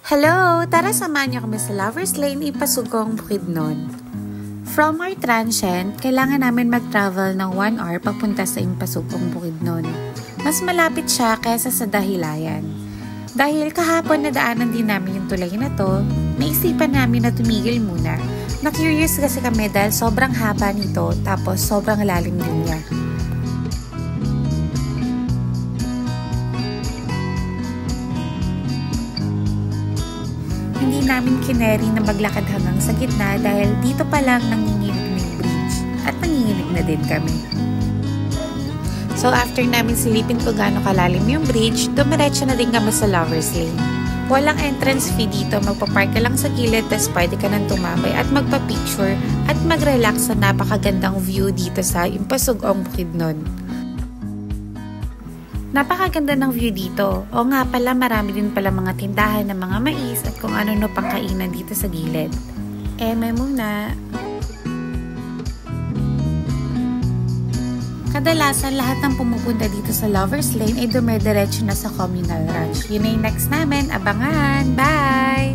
Hello! Tara samahan niyo kami sa Lover's Lane, Ipasugong, Bukidnon. From our transient, kailangan namin mag-travel ng 1 hour papunta sa Impasugong, Bukidnon. Mas malapit siya kaysa sa Dahilayan. Dahil kahapon nadaanan din namin yung tulay na to, naisipan namin na tumigil muna. Na-curious kasi kami dahil sobrang haba nito tapos sobrang lalim din niya. Hindi namin kineri na maglakad hanggang sa gitna dahil dito pa lang nanginginig na yung bridge at nanginginig na din kami. So after namin silipin kung gaano kalalim yung bridge, dumiretso na din kami sa Lover's Lane. Walang entrance fee dito, magpapark ka lang sa gilid tapos pwede ka nang tumambay at magpa-picture at mag-relax sa napakagandang view dito sa Impasugong, Bukidnon. Napakaganda ng view dito. O nga pala, marami din pala mga tindahan ng mga mais at kung ano-ano pang kainan dito sa gilid. May muna. Kadalasan, lahat ng pumupunta dito sa Lover's Lane ay dumediretso na sa Communal Ranch. Yun ay next namin. Abangan! Bye!